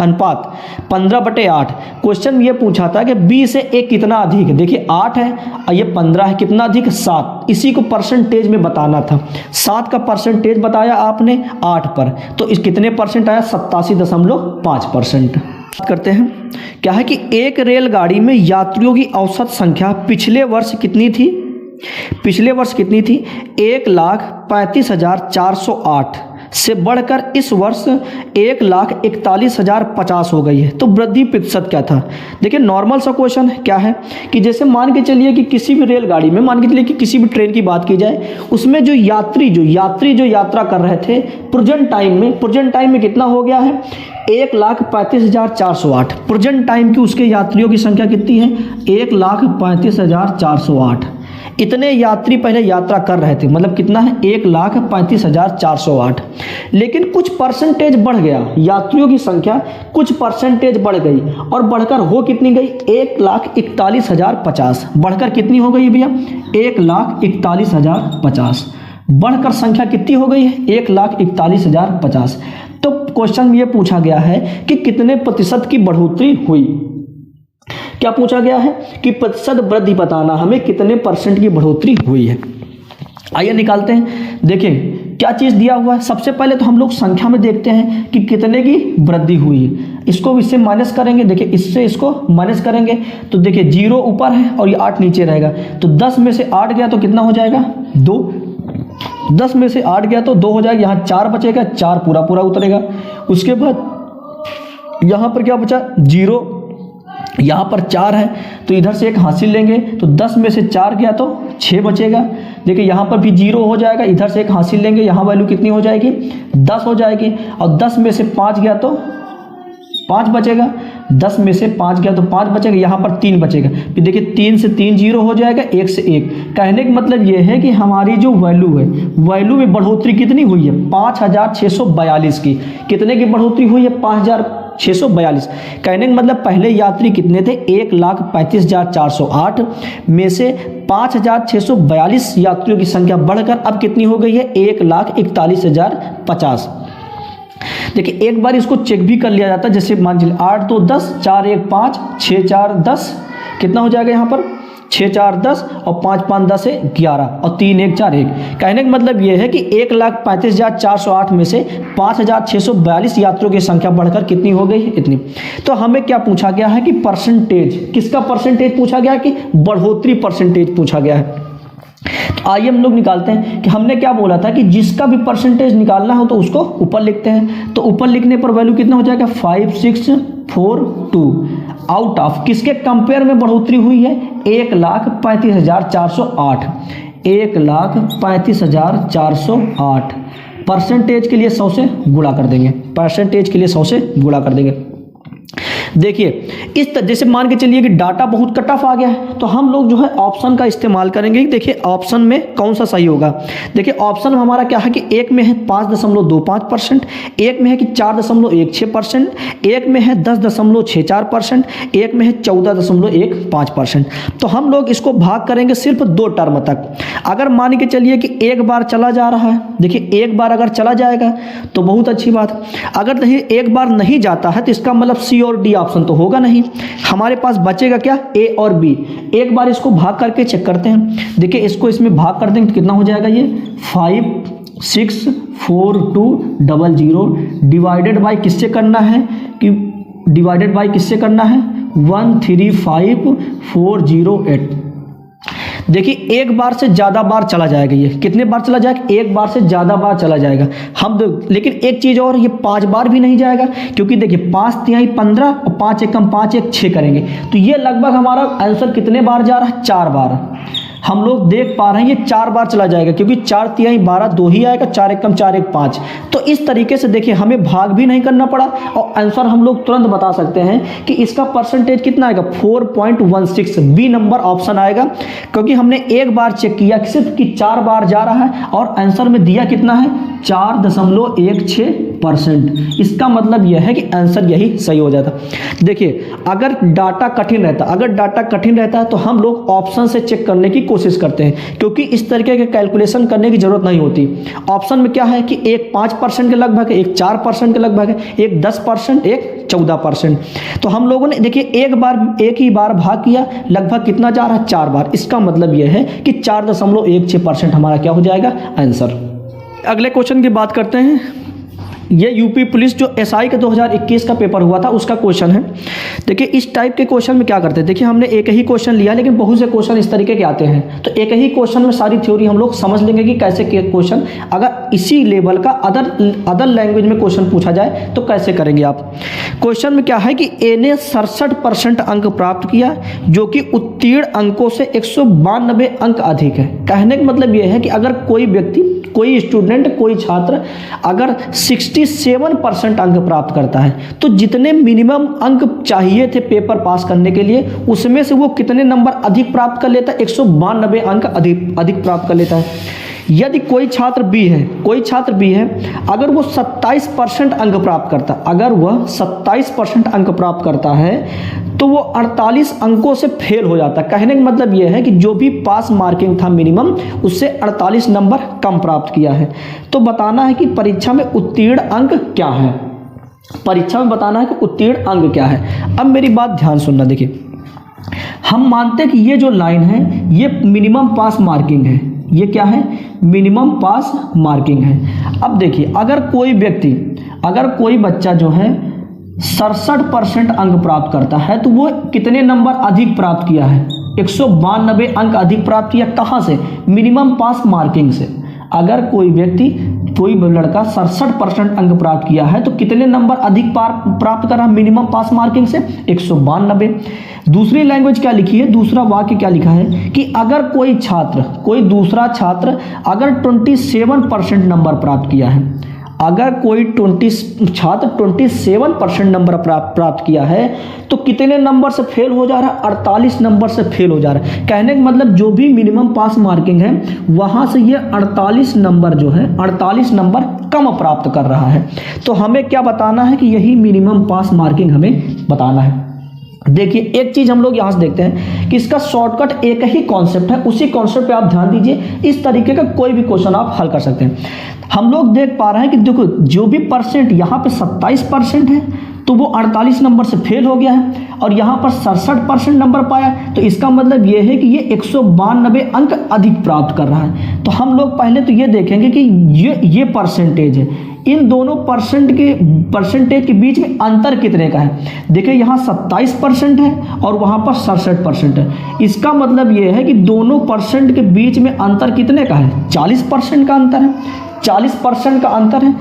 अनुपात 15/8। क्वेश्चन ये पूछा था कि बी से ए कितना अधिक है। देखिए 8 है और ये 15 है, कितना अधिक, 7। इसी को परसेंटेज में बताना था। 7 का परसेंटेज बताया आपने 8 पर, तो इस कितने परसेंट आया, 87.5%। करते हैं क्या है कि एक रेलगाड़ी में यात्रियों की औसत संख्या पिछले वर्ष कितनी थी, पिछले वर्ष कितनी थी, 1,35,408 से बढ़कर इस वर्ष 1,41,050 हो गई है। तो वृद्धि प्रतिशत क्या था। देखिए नॉर्मल सा क्वेश्चन क्या है कि जैसे मान के चलिए कि किसी भी रेलगाड़ी में, मान के चलिए कि किसी भी ट्रेन की बात की जाए, उसमें जो यात्री जो यात्रा कर रहे थे प्रेजेंट टाइम में कितना हो गया है, 1,35,408। प्रेजेंट टाइम की उसके यात्रियों की संख्या कितनी है, 1,35,408। इतने यात्री पहले यात्रा कर रहे थे, मतलब कितना है 1,35,408। लेकिन कुछ परसेंटेज बढ़ गया, यात्रियों की संख्या कुछ परसेंटेज बढ़ गई और बढ़कर हो कितनी गई 1,41,050। बढ़कर कितनी हो गई भैया 1,41,050। बढ़कर संख्या कितनी हो गई है 1,41,050। तो क्वेश्चन में ये पूछा गया है कि कितने प्रतिशत की बढ़ोतरी हुई। क्या पूछा गया है कि प्रतिशत वृद्धि बताना, हमें कितने परसेंट की बढ़ोतरी हुई है। आइए निकालते हैं। देखिए क्या चीज़ दिया हुआ है। सबसे पहले तो हम लोग संख्या में देखते हैं कि कितने की वृद्धि हुई है। इसको इससे माइनस करेंगे, देखिए इससे इसको माइनस करेंगे तो देखिए 0 ऊपर है और ये 8 नीचे रहेगा, तो 10 में से 8 गया तो कितना हो जाएगा 2। 10 में से 8 गया तो 2 हो जाएगा, यहाँ 4 बचेगा, 4 पूरा पूरा उतरेगा। उसके बाद यहाँ पर क्या बचा 0, यहाँ पर 4 है तो इधर से एक हासिल लेंगे तो 10 में से 4 गया तो 6 बचेगा। देखिए यहाँ पर भी 0 हो जाएगा, इधर से एक हासिल लेंगे, यहाँ वैल्यू कितनी हो जाएगी 10 हो जाएगी। और 10 में से 5 गया तो 5 बचेगा, 10 में से 5 गया तो 5 बचेगा, यहाँ पर 3 बचेगा। फिर देखिए 3 से 3 0 हो जाएगा, 1 से 1। कहने का मतलब ये है कि हमारी जो वैल्यू है, वैल्यू में बढ़ोतरी कितनी हुई है 5,642 की। कितने की बढ़ोतरी हुई है 5,642। कहने का मतलब पहले यात्री कितने थे 1,35,408 में से 5,642 यात्रियों की संख्या बढ़कर अब कितनी हो गई है 1,41,050। देखिए एक बार इसको चेक भी कर लिया जाता है, जैसे मान लीजिए 8 2 10, 4 1 5, 6 4 10, कितना हो जाएगा यहाँ पर 6 4 10 और 5 5 10 है 11 और 3 1 4 1। कहने का मतलब ये है कि 1,35,408 में से 5,642 यात्रियों की संख्या बढ़कर कितनी हो गई है इतनी। तो हमें क्या पूछा गया है कि परसेंटेज, किसका परसेंटेज पूछा गया कि बढ़ोतरी परसेंटेज पूछा गया है। तो आइए हम लोग निकालते हैं कि हमने क्या बोला था कि जिसका भी परसेंटेज निकालना हो तो उसको ऊपर लिखते हैं। तो ऊपर लिखने पर वैल्यू कितना हो जाएगा 5642 आउट ऑफ किसके कंपेयर में बढ़ोतरी हुई है 1,35,408। 1,35,408 परसेंटेज के लिए 100 से गुणा कर देंगे, परसेंटेज के लिए 100 से गुणा कर देंगे। देखिए इस तरह जैसे मान के चलिए कि डाटा बहुत कट ऑफ आ गया है तो हम लोग जो है ऑप्शन का इस्तेमाल करेंगे। देखिए ऑप्शन में कौन सा सही होगा। देखिए ऑप्शन में हमारा क्या है कि एक में है 5.25%, एक में है कि 4.16%, एक में है 10.64%, एक में है 14.15%। तो हम लोग इसको भाग करेंगे सिर्फ 2 टर्म तक। अगर मान के चलिए कि एक बार चला जा रहा है, देखिए एक बार अगर चला जाएगा तो बहुत अच्छी बात। अगर नहीं एक बार नहीं जाता है तो इसका मतलब सी और डी ऑप्शन तो होगा नहीं। हमारे पास बचेगा क्या ए और बी। एक बार इसको भाग करके चेक करते हैं। देखिए इसको इसमें भाग कर देंगे तो कितना हो जाएगा ये 564200 डिवाइडेड बाय किससे करना है कि डिवाइडेड बाय किससे करना है 135408। देखिए एक बार से ज़्यादा बार चला जाएगा, ये कितने बार चला जाएगा एक बार से ज़्यादा बार चला जाएगा हम। लेकिन एक चीज़ और, ये 5 बार भी नहीं जाएगा क्योंकि देखिए 5 तिहाई 15 और 5 एकम 5 1 6 करेंगे तो ये लगभग हमारा आंसर कितने बार जा रहा है 4 बार। हम लोग देख पा रहे हैं ये 4 बार चला जाएगा क्योंकि 4 तिहाई 12 2 ही आएगा, 4 एकम 4 1 5। तो इस तरीके से देखिए हमें भाग भी नहीं करना पड़ा और आंसर हम लोग तुरंत बता सकते हैं कि इसका परसेंटेज कितना आएगा 4.16 बी नंबर ऑप्शन आएगा। क्योंकि हमने एक बार चेक किया सिर्फ कि 4 बार जा रहा है और आंसर में दिया कितना है 4.16%। इसका मतलब यह है कि आंसर यही सही हो जाता। देखिए अगर डाटा कठिन रहता है तो हम लोग ऑप्शन से चेक करने की कोशिश करते हैं क्योंकि इस तरीके के कैलकुलेशन करने की जरूरत नहीं होती। ऑप्शन में क्या है कि एक 5% के लगभग है, एक 4% के लगभग है, एक 10%, एक 14%। तो हम लोगों ने देखिए एक ही बार भाग किया, लगभग कितना जा रहा है 4 बार। इसका मतलब यह है कि 4.16% हमारा क्या हो जाएगा आंसर। अगले क्वेश्चन की बात करते हैं। ये यूपी पुलिस जो एसआई का 2021 का पेपर हुआ था उसका क्वेश्चन है। देखिए इस टाइप के क्वेश्चन में क्या करते हैं, देखिए हमने एक ही क्वेश्चन लिया लेकिन बहुत से क्वेश्चन इस तरीके के आते हैं। तो एक ही क्वेश्चन में सारी थ्योरी हम लोग समझ लेंगे कि कैसे क्वेश्चन अगर इसी लेवल का अदर लैंग्वेज में क्वेश्चन पूछा जाए तो कैसे करेंगे आप। क्वेश्चन में क्या है कि ए ने 67% अंक प्राप्त किया जो कि उत्तीर्ण अंकों से 192 अंक अधिक है। कहने का मतलब यह है कि अगर कोई व्यक्ति कोई स्टूडेंट, कोई छात्र अगर 67% अंक प्राप्त करता है तो जितने मिनिमम अंक चाहिए थे पेपर पास करने के लिए उसमें से वो कितने नंबर अधिक प्राप्त कर लेता है? 192 अंक अधिक प्राप्त कर लेता है। यदि कोई छात्र बी है, अगर वो 27% अंक प्राप्त करता, अगर वह 27% अंक प्राप्त करता है तो वो 48 अंकों से फेल हो जाता है। कहने का मतलब यह है कि जो भी पास मार्किंग था मिनिमम, उससे 48 नंबर कम प्राप्त किया है। तो बताना है कि परीक्षा में उत्तीर्ण अंक क्या है, परीक्षा में बताना है कि उत्तीर्ण अंक क्या है। अब मेरी बात ध्यान सुनना, देखिए हम मानते हैं कि ये जो लाइन है ये मिनिमम पास मार्किंग है, ये क्या है? मिनिमम पास मार्किंग है। अब देखिए अगर कोई बच्चा जो है 67% अंक प्राप्त करता है तो वो कितने नंबर अधिक प्राप्त किया है? 192 अंक अधिक प्राप्त किया। कहाँ से? मिनिमम पास मार्किंग से। अगर कोई लड़का 67% अंक प्राप्त किया है तो कितने नंबर अधिक प्राप्त करा मिनिमम पास मार्किंग से? 192। दूसरी लैंग्वेज क्या लिखी है, दूसरा वाक्य क्या लिखा है कि अगर कोई दूसरा छात्र अगर 27% नंबर प्राप्त किया है, अगर कोई 27% नंबर प्राप्त किया है तो कितने नंबर से फेल हो जा रहा है? 48 नंबर से फेल हो जा रहा है। कहने का मतलब जो भी मिनिमम पास मार्किंग है वहां से ये 48 नंबर जो है 48 नंबर कम प्राप्त कर रहा है। तो हमें क्या बताना है कि यही मिनिमम पास मार्किंग हमें बताना है। देखिए एक चीज हम लोग यहां से देखते हैं कि इसका शॉर्टकट एक ही कॉन्सेप्ट है, उसी कॉन्सेप्ट पे आप ध्यान दीजिए। इस तरीके का कोई भी क्वेश्चन आप हल कर सकते हैं। हम लोग देख पा रहे हैं कि देखो जो भी परसेंट यहाँ पे 27% है तो वो 48 नंबर से फेल हो गया है, और यहाँ पर 67% नंबर पाया, तो इसका मतलब ये है कि ये 192 अंक अधिक प्राप्त कर रहा है। तो हम लोग पहले तो ये देखेंगे कि ये परसेंटेज है, इन दोनों परसेंटेज के बीच में अंतर कितने का है। देखिए यहाँ 27% है और वहाँ पर 67% है। इसका मतलब ये है कि दोनों परसेंट के बीच में अंतर कितने का है? 40% का अंतर है। 40% का अंतर है।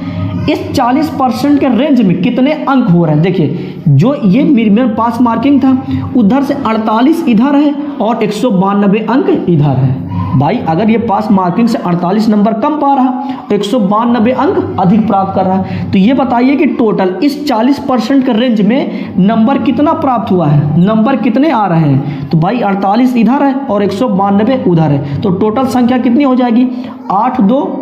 इस 40% के रेंज में कितने अंक हो रहे हैं? देखिए जो ये मिनिमम पास मार्किंग था उधर से 48 इधर है और 192 अंक इधर है। भाई अगर ये पास मार्किंग से 48 नंबर कम पा रहा, 192 अंक अधिक प्राप्त कर रहा है, तो ये बताइए कि टोटल इस 40% के रेंज में नंबर कितना प्राप्त हुआ है, नंबर कितने आ रहे हैं? तो भाई 48 इधर है और 192 उधर है, तो टोटल संख्या कितनी हो जाएगी? 8 2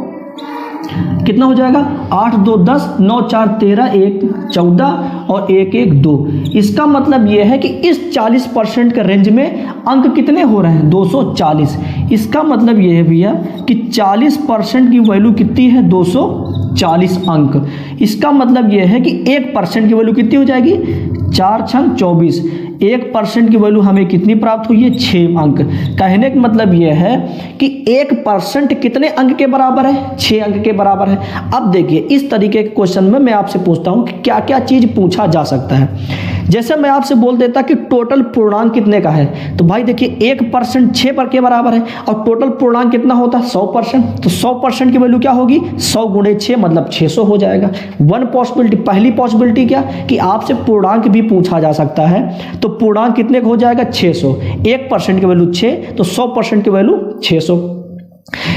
कितना हो जाएगा? 8 2 10, 9 4 13, 1 14 और 1 1 2। इसका मतलब यह है कि इस 40% के रेंज में अंक कितने हो रहे हैं? 240। इसका मतलब यह है भैया कि 40% की वैल्यू कितनी है? 240 अंक। इसका मतलब यह है कि 1% की वैल्यू कितनी हो जाएगी? 4 छंग 24। 1% की वैल्यू हमें कितनी प्राप्त हुई है? 6 अंक। कहने का मतलब यह है कि 1% कितने अंक के बराबर है? 6 अंक के बराबर है। अब देखिए इस तरीके के क्वेश्चन में मैं आपसे पूछता हूं कि क्या क्या चीज पूछा जा सकता है। जैसे मैं आपसे बोल देता कि टोटल पूर्णांक कितने का है, तो भाई देखिए 1% 6 पर के बराबर है और टोटल पूर्णांक कितना होता है? 100%। तो 100% की वैल्यू क्या होगी? 100 गुणे 6 मतलब 600 हो जाएगा। वन पॉसिबिलिटी, पहली पॉसिबिलिटी क्या कि आपसे पूर्णांक भी पूछा जा सकता है, तो पूर्णांक कितने का हो जाएगा? 600। 1% की वैल्यू 6, तो 100% की वैल्यू 600।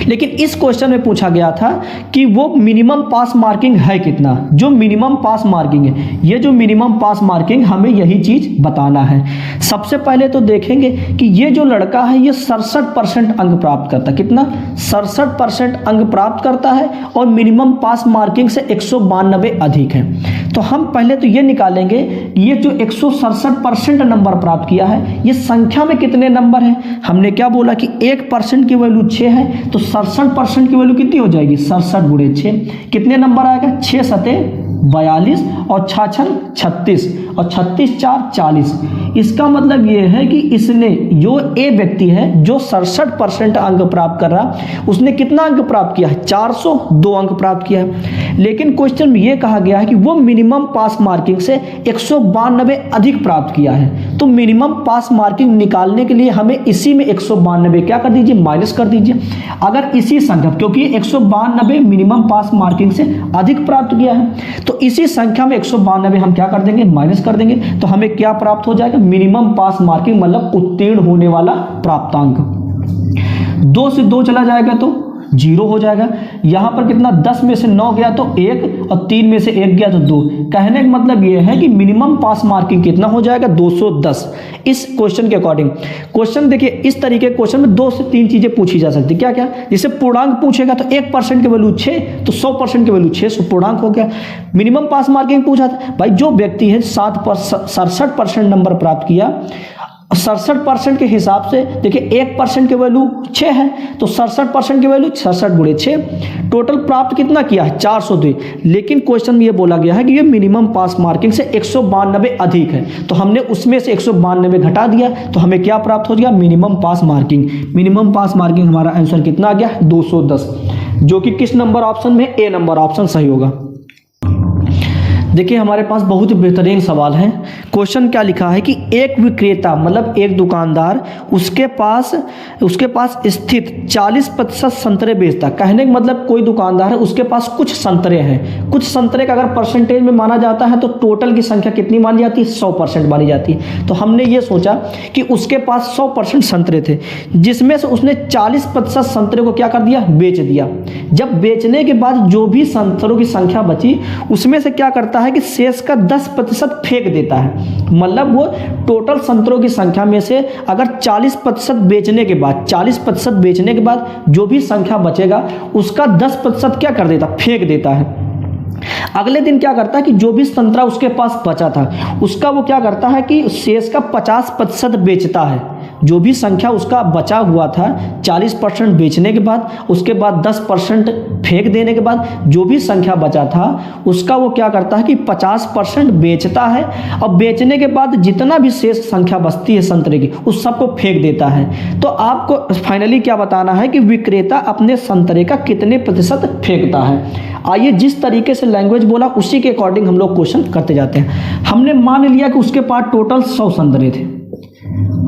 लेकिन इस क्वेश्चन में पूछा गया था कि वो मिनिमम पास मार्किंग है कितना, जो मिनिमम पास मार्किंग है। ये जो मिनिमम पास मार्किंग हमें यही चीज बताना है। सबसे पहले तो देखेंगे कि ये जो लड़का है ये 67% अंक प्राप्त करता है। कितना? 67% अंक प्राप्त करता है और मिनिमम पास मार्किंग से 192 अधिक है। तो हम पहले तो ये निकालेंगे, ये जो 167% नंबर प्राप्त किया है ये संख्या में कितने नंबर है। हमने क्या बोला कि 1% की वैल्यू 6 है, तो 67% की वैल्यू कितनी हो जाएगी? 67 गुणे 6। कितने नंबर आएगा? 6 सते 42 और 6 छन 36 और 36 4 40। इसका मतलब यह है कि इसने जो ए व्यक्ति है जो 67% अंक प्राप्त कर रहा, उसने कितना अंक प्राप्त किया है? 402 अंक प्राप्त किया है। लेकिन क्वेश्चन में यह कहा गया है कि वो मिनिमम पास मार्किंग से 192 अधिक प्राप्त किया है। तो मिनिमम पास मार्किंग निकालने के लिए हमें इसी में 192 क्या कर दीजिए? माइनस कर दीजिए। अगर इसी संख्या, क्योंकि 192 मिनिमम पास मार्किंग से अधिक प्राप्त किया है, तो इसी संख्या में 192 हम क्या कर देंगे? माइनस कर देंगे। तो हमें क्या प्राप्त हो जाएगा? मिनिमम पास मार्किंग मतलब उत्तीर्ण होने वाला प्राप्तांक। 2 से 2 चला जाएगा तो 0 हो जाएगा। यहाँ पर कितना 10 में से 9 गया तो 1 और 3 में से 1 गया तो 2। कहने का मतलब ये है कि मिनिमम पास मार्किंग कितना हो जाएगा 210 इस क्वेश्चन के अकॉर्डिंग। क्वेश्चन देखिए इस तरीके के क्वेश्चन में 2 से 3 चीजें पूछी जा सकती क्या क्या, जैसे पूर्णांक पूछेगा तो 1% की वैल्यू 6 तो 100% की वैल्यू 600 पूर्णांक हो गया। मिनिमम पास मार्किंग पूछा था भाई जो व्यक्ति है 67% नंबर प्राप्त किया, 67% के हिसाब से देखिए 1% की वैल्यू 6 है तो 67% की वैल्यू 67 गुणे 6, टोटल प्राप्त कितना किया है 402। लेकिन क्वेश्चन में ये बोला गया है कि ये मिनिमम पास मार्किंग से 192 अधिक है, तो हमने उसमें से 192 घटा दिया तो हमें क्या प्राप्त हो गया मिनिमम पास मार्किंग। मिनिमम पास मार्किंग हमारा आंसर कितना आ गया 210, जो कि किस नंबर ऑप्शन में, ए नंबर ऑप्शन सही होगा। देखिए हमारे पास बहुत ही बेहतरीन सवाल है। क्वेश्चन क्या लिखा है कि एक विक्रेता मतलब एक दुकानदार उसके पास स्थित 40% संतरे बेचता। कहने का मतलब कोई दुकानदार है उसके पास कुछ संतरे हैं, कुछ संतरे का अगर परसेंटेज में माना जाता है तो टोटल की संख्या कितनी मानी जाती है 100% मानी जाती है। तो हमने ये सोचा कि उसके पास 100% संतरे थे, जिसमें से उसने 40% संतरे को क्या कर दिया बेच दिया। जब बेचने के बाद जो भी संतरों की संख्या बची उसमें से क्या करता है कि शेष का 10% फेंक देता है। मतलब वो टोटल संतरों की संख्या में से अगर 40% बेचने के बाद 40% बेचने के बाद जो भी संख्या बचेगा उसका 10% क्या कर देता फेंक देता है। अगले दिन क्या करता है कि जो भी संतरा उसके पास बचा था उसका वो क्या करता है कि शेष का 50% बेचता है। जो भी संख्या उसका बचा हुआ था 40% बेचने के बाद, उसके बाद 10% फेंक देने के बाद जो भी संख्या बचा था उसका वो क्या करता है कि 50% बेचता है और बेचने के बाद जितना भी शेष संख्या बचती है संतरे की उस सबको फेंक देता है। तो आपको फाइनली क्या बताना है कि विक्रेता अपने संतरे का कितने प्रतिशत फेंकता है। आइए जिस तरीके से लैंग्वेज बोला उसी के अकॉर्डिंग हम लोग क्वेश्चन करते जाते हैं। हमने मान लिया कि उसके पास टोटल 100 संतरे थे,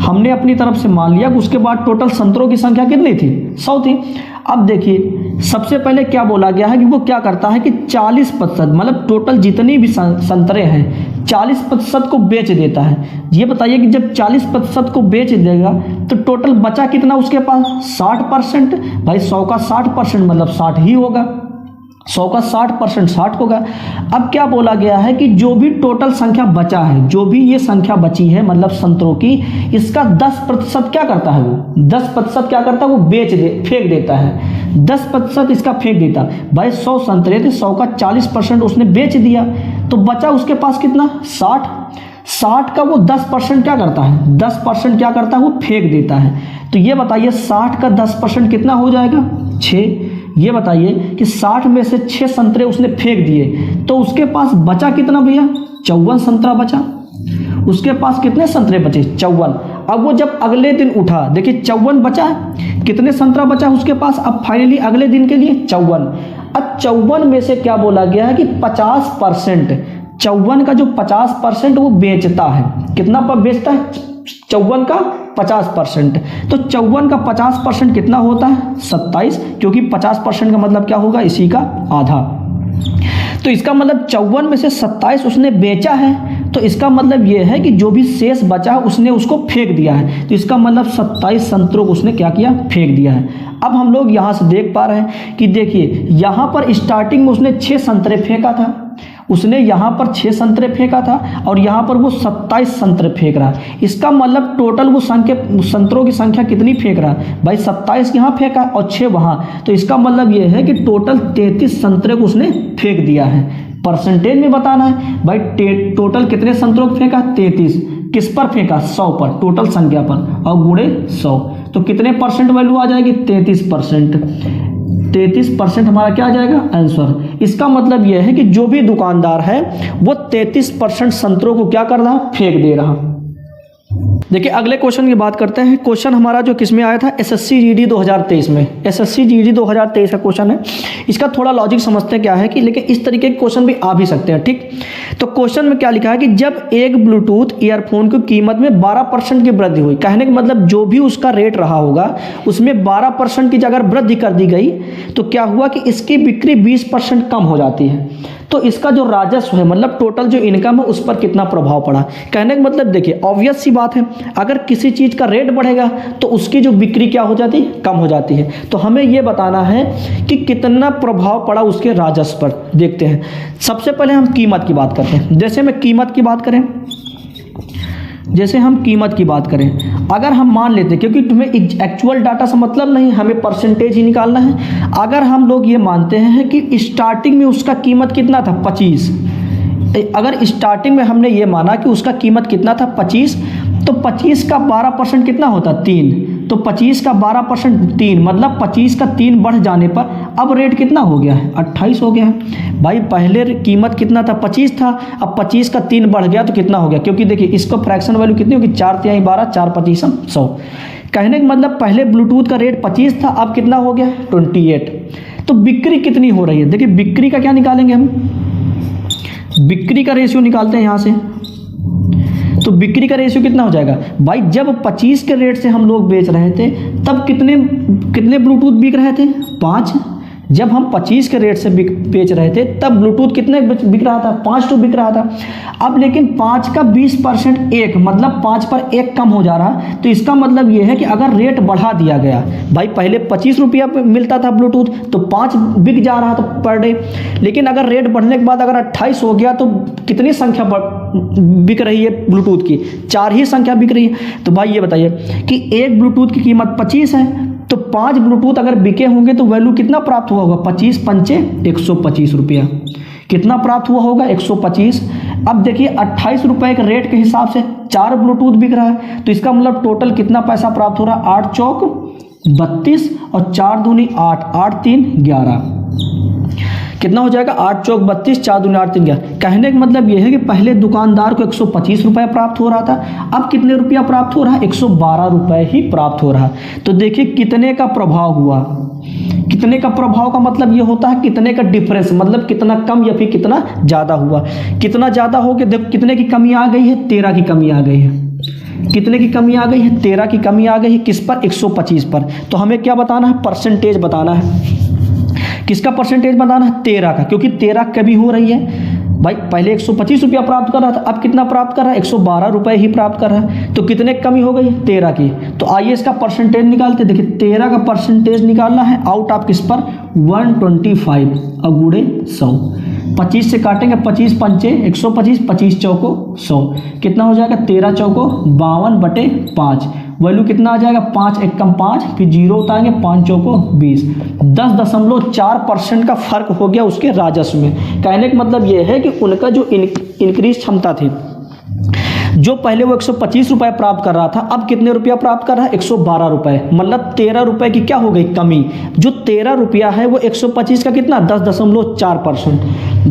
हमने अपनी तरफ से मान लिया कि उसके बाद टोटल संतरों की संख्या कितनी थी 100 थी। अब देखिए सबसे पहले क्या बोला गया है कि वो क्या करता है कि 40% मतलब टोटल जितनी भी संतरे हैं 40% को बेच देता है। ये बताइए कि जब 40% को बेच देगा तो टोटल बचा कितना उसके पास 60%। भाई 100 का 60% मतलब 60 ही होगा, 100 का 60% 60 होगा। अब क्या बोला गया है कि जो भी टोटल संख्या बचा है, जो भी ये संख्या बची है मतलब संतरों की, इसका 10% क्या करता है वो 10% क्या करता है वो फेंक देता है। 10% इसका फेंक देता। भाई 100 संतरे थे, 100 का 40% उसने बेच दिया तो बचा उसके पास कितना 60 का वो 10% क्या करता है 10% क्या करता है वो फेंक देता है। तो ये बताइए 60 का 10% कितना हो जाएगा 6। ये बताइए कि 60 में से 6 संतरे उसने फेंक दिए तो उसके पास बचा कितना भैया 54 संतरा बचा। उसके पास कितने संतरे बचे 54। अब वो जब अगले दिन उठा देखिए 54 बचा, कितने संतरा बचा उसके पास अब फाइनली अगले दिन के लिए 54। अब 54 में से क्या बोला गया है कि 50%, 54 का जो 50% वो बेचता है। कितना पर बेचता है 54 का 50%। तो 54 का 50% कितना होता है 27, क्योंकि 50% का मतलब क्या होगा इसी का आधा। तो इसका मतलब 54 में से 27 उसने बेचा है, तो इसका मतलब ये है कि जो भी शेष बचा उसने उसको फेंक दिया है। तो इसका मतलब 27 संतरों को उसने क्या किया फेंक दिया है। अब हम लोग यहाँ से देख पा रहे हैं कि देखिए यहाँ पर स्टार्टिंग में उसने 6 संतरे फेंका था, उसने यहाँ पर 6 संतरे फेंका था और यहाँ पर वो 27 संतरे फेंक रहा है। इसका मतलब टोटल वो संतरों की संख्या कितनी फेंक रहा है भाई 27 यहाँ फेंका और 6 वहाँ। तो इसका मतलब ये है कि टोटल 33 संतरे को उसने फेंक दिया है। परसेंटेज में बताना है भाई टोटल कितने संतरों को फेंका 33। किस पर फेंका 100 पर टोटल संख्या पर और गुणे 100। तो कितने परसेंट वैल्यू आ जाएगी 33%। 33% हमारा क्या आ जाएगा आंसर। इसका मतलब यह है कि जो भी दुकानदार है वो 33% संतरों को क्या कर रहा फेंक दे रहा। देखिए अगले क्वेश्चन की बात करते हैं। क्वेश्चन हमारा जो किसमें आया था एसएससी जीडी 2023 में, एसएससी जीडी 2023 का क्वेश्चन है। इसका थोड़ा लॉजिक समझते हैं क्या है कि लेकिन इस तरीके के क्वेश्चन भी आ भी सकते हैं ठीक। तो क्वेश्चन में क्या लिखा है कि जब एक ब्लूटूथ ईयरफोन की कीमत में 12% की वृद्धि हुई, कहने का मतलब जो भी उसका रेट रहा होगा उसमें 12% की अगर वृद्धि कर दी गई तो क्या हुआ कि इसकी बिक्री 20% कम हो जाती है। तो इसका जो राजस्व है मतलब टोटल जो इनकम है उस पर कितना प्रभाव पड़ा। कहने का मतलब देखिए ऑब्वियस सी बात है अगर किसी चीज़ का रेट बढ़ेगा तो उसकी जो बिक्री क्या हो जाती है, कम हो जाती है। तो हमें ये बताना है कि कितना प्रभाव पड़ा उसके राजस्व पर। देखते हैं, सबसे पहले हम कीमत की बात करते हैं। जैसे हम कीमत की बात करें, अगर हम मान लेते हैं, क्योंकि तुम्हें एक्चुअल डाटा से मतलब नहीं, हमें परसेंटेज ही निकालना है। अगर हम लोग ये मानते हैं कि स्टार्टिंग में उसका कीमत कितना था 25, अगर स्टार्टिंग में हमने ये माना कि उसका कीमत कितना था 25, तो 25 का 12% कितना होता, 3। तो 25 का 12% 3, मतलब 25 का 3 बढ़ जाने पर अब रेट कितना हो गया है, 28 हो गया है। भाई पहले कीमत कितना था, 25 था, अब 25 का 3 बढ़ गया तो कितना हो गया, क्योंकि देखिए इसको फ्रैक्शन वैल्यू कितनी होगी, 4 तिहाई 12, 4 25 100। कहने का मतलब पहले ब्लूटूथ का रेट 25 था, अब कितना हो गया 28। तो बिक्री कितनी हो रही है, देखिए बिक्री का क्या निकालेंगे हम, बिक्री का रेशियो निकालते हैं यहाँ से। तो बिक्री का रेशियो कितना हो जाएगा भाई, जब 25 के रेट से हम लोग बेच रहे थे तब कितने ब्लूटूथ बिक रहे थे, 5। जब हम 25 के रेट से बेच रहे थे तब ब्लूटूथ कितने बिक रहा था, 5 बिक रहा था। अब लेकिन 5 का 20% एक, मतलब 5 पर 1 कम हो जा रहा। तो इसका मतलब ये है कि अगर रेट बढ़ा दिया गया, भाई पहले 25 रुपया मिलता था ब्लूटूथ, तो 5 बिक जा रहा था पर डे। लेकिन अगर रेट बढ़ने के बाद अगर 28 हो गया तो कितनी संख्या बिक रही है ब्लूटूथ की, 4 ही संख्या बिक रही है। तो भाई ये बताइए कि एक ब्लूटूथ की कीमत 25 है, तो 5 ब्लूटूथ अगर बिके होंगे तो वैल्यू कितना प्राप्त हुआ होगा, 25 पंचे 125 रुपया। कितना प्राप्त हुआ होगा, 125। अब देखिए 28 रुपये के रेट के हिसाब से 4 ब्लूटूथ बिक रहा है, तो इसका मतलब टोटल कितना पैसा प्राप्त हो रहा है, 8 चौक 32 और 4 दूनी 8, 8 3 11। कितना हो जाएगा, 8 चौक 32, 4 दूनी 8 3 11। कहने का मतलब यह है कि पहले दुकानदार को 125 रुपये प्राप्त हो रहा था, अब कितने रुपया प्राप्त हो रहा है, 112 रुपये ही प्राप्त हो रहा है। तो देखिए कितने का प्रभाव हुआ, कितने का प्रभाव का मतलब ये होता है कितने का डिफरेंस, मतलब कितना कम या फिर कितना ज़्यादा हुआ। कितना ज़्यादा हो गया, देखो कितने की कमी आ गई है, 13 की कमी आ गई है। कितने की कमी आ गई है, 13 की कमी आ गई है, किस पर, 125 पर। तो हमें क्या बताना है, परसेंटेज बताना है। किसका परसेंटेज बताना है, 13 का, क्योंकि 13 कमी हो रही है। भाई पहले 125 रुपया प्राप्त कर रहा था, अब कितना प्राप्त कर रहा है, 112 रुपये ही प्राप्त कर रहा है। तो कितने कमी हो गई, 13 की। तो आइए इसका परसेंटेज निकालते। देखिए 13 का परसेंटेज निकालना है आउट ऑफ किस पर, 125 और गुणे 100। 25 से काटेंगे, 25 पंचे 125, 25 चौको 100। कितना हो जाएगा, 13 चौको 52/5। वैल्यू कितना आ जाएगा, 5 एकम 5, फिर 0 उतारेंगे, 5 चौको 20। 10.4% का फर्क हो गया उसके राजस्व में। कहने का मतलब यह है कि उनका जो इंक्रीज क्षमता थी, जो पहले वो 125 रुपये प्राप्त कर रहा था, अब कितने रुपया प्राप्त कर रहा है, 112 रुपये। मतलब 13 रुपये की क्या हो गई, कमी। जो 13 रुपया है वो 125 का कितना, 10.4%।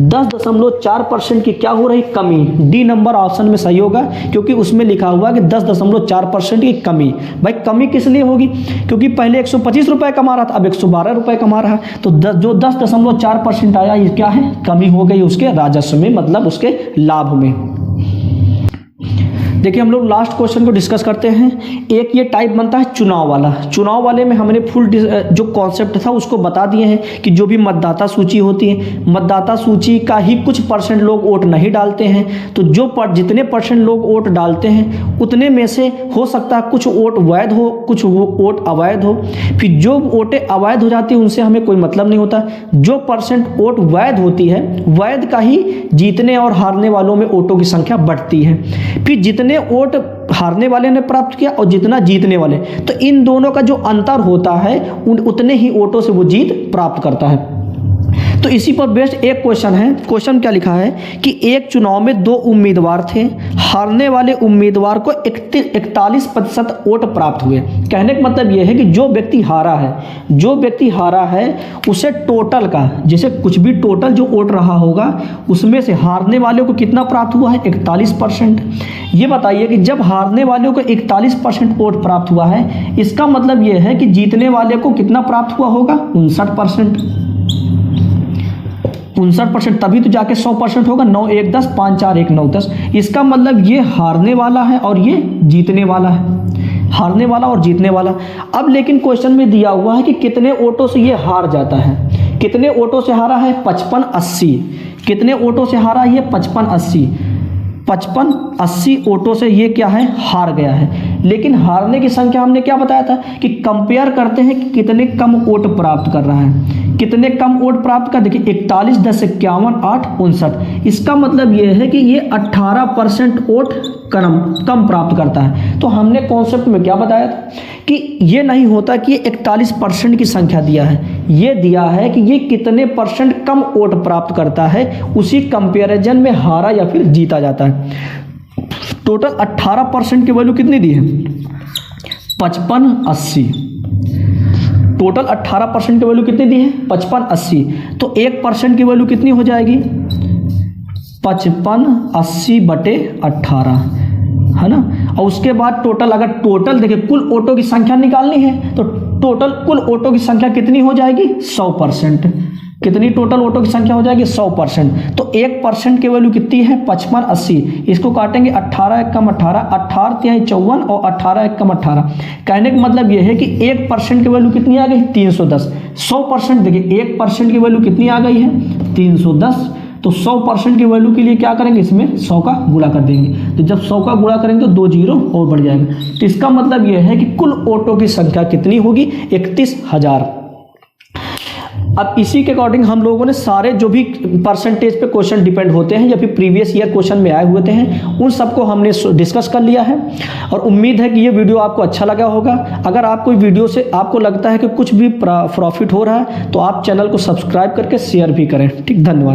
10.4% की क्या हो रही, कमी। डी नंबर ऑप्शन में सही होगा, क्योंकि उसमें लिखा हुआ कि 10.4% की कमी। भाई कमी किस लिए होगी, क्योंकि पहले 125 रुपये कमा रहा था, अब 112 रुपये कमा रहा है। तो जो 10.4% आया, ये क्या है, कमी हो गई उसके राजस्व में, मतलब उसके लाभ में। देखिए हम लोग लास्ट क्वेश्चन को डिस्कस करते हैं। एक ये टाइप बनता है चुनाव वाला। चुनाव वाले में हमने फुल जो कॉन्सेप्ट था उसको बता दिए हैं कि जो भी मतदाता सूची होती है, मतदाता सूची का ही कुछ परसेंट लोग वोट नहीं डालते हैं। तो जितने परसेंट लोग वोट डालते हैं उतने में से हो सकता है कुछ वोट वैध हो, कुछ वोट अवैध हो। फिर जो वोटें अवैध हो जाती है उनसे हमें कोई मतलब नहीं होता। जो परसेंट वोट वैध होती है, वैध का ही जीतने और हारने वालों में वोटों की संख्या बढ़ती है। फिर जितने वोट हारने वाले ने प्राप्त किया और जितना जीतने वाले, तो इन दोनों का जो अंतर होता है उतने ही वोटों से वो जीत प्राप्त करता है। तो इसी पर बेस्ड एक क्वेश्चन है। क्वेश्चन क्या लिखा है कि एक चुनाव में 2 उम्मीदवार थे, हारने वाले उम्मीदवार को 41% वोट प्राप्त हुए। कहने का मतलब यह है कि जो व्यक्ति हारा है उसे टोटल का, जैसे कुछ भी टोटल जो वोट रहा होगा उसमें से हारने वाले को कितना प्राप्त हुआ है, 41%। ये बताइए कि जब हारने वाले को 41% वोट प्राप्त हुआ है, इसका मतलब यह है कि जीतने वाले को कितना प्राप्त हुआ होगा, 59%। 59%, तभी तो जाके 100% होगा। 9 1 10, 5 4 1 9 10। इसका मतलब ये हारने वाला है और ये जीतने वाला है, हारने वाला और जीतने वाला। अब लेकिन क्वेश्चन में दिया हुआ है कि कितने वोटों से ये हार जाता है। कितने वोटों से हारा है, 55-80। कितने वोटों से हारा है, 55-80। 55 80 ऑटो से ये क्या है, हार गया है। लेकिन हारने की संख्या हमने क्या बताया था कि कंपेयर करते हैं कि कितने कम वोट प्राप्त कर रहा है, कितने कम वोट प्राप्त कर। देखिए 41 10 51 8 59, इसका मतलब ये है कि ये 18% वोट कम प्राप्त करता है। तो हमने कॉन्सेप्ट में क्या बताया था कि ये नहीं होता कि ये 41% की संख्या दिया है, ये दिया है कि ये कितने परसेंट कम वोट प्राप्त करता है, उसी कंपैरिजन में हारा या फिर जीता जाता है। टोटल 18% की वैल्यू कितनी दी है, 55 80। टोटल 18% की वैल्यू कितनी दी है, 55 80। तो 1% की वैल्यू कितनी हो जाएगी, 55 80 बटे 18, है ना। और उसके बाद टोटल, अगर टोटल देखिए कुल ऑटो की संख्या निकालनी है तो टोटल कुल ऑटो की संख्या कितनी हो जाएगी, 100%। कितनी टोटल ऑटो की संख्या हो जाएगी, 100%। तो 1% की वैल्यू कितनी है, 55 80। इसको काटेंगे 18 1 कम 18, 18 3 54 और 18 1 कम 18। कहने का मतलब यह है कि 1% की वैल्यू कितनी आ गई, 310। 100% देखिए 1% की वैल्यू कितनी आ गई है, 310। तो 100% की वैल्यू के लिए क्या करेंगे, इसमें 100 का गुणा कर देंगे। तो जब 100 का गुणा करेंगे तो 2 जीरो और बढ़ जाएगा। तो इसका मतलब यह है कि कुल ऑटो की संख्या कितनी होगी, 31,000। अब इसी के अकॉर्डिंग हम लोगों ने सारे जो भी परसेंटेज पे क्वेश्चन डिपेंड होते हैं या फिर प्रीवियस ईयर क्वेश्चन में आए हुए हैं, उन सबको हमने डिस्कस कर लिया है। और उम्मीद है कि ये वीडियो आपको अच्छा लगा होगा। अगर आप कोई वीडियो से आपको लगता है कि कुछ भी प्रॉफिट हो रहा है तो आप चैनल को सब्सक्राइब करके शेयर भी करें। ठीक, धन्यवाद।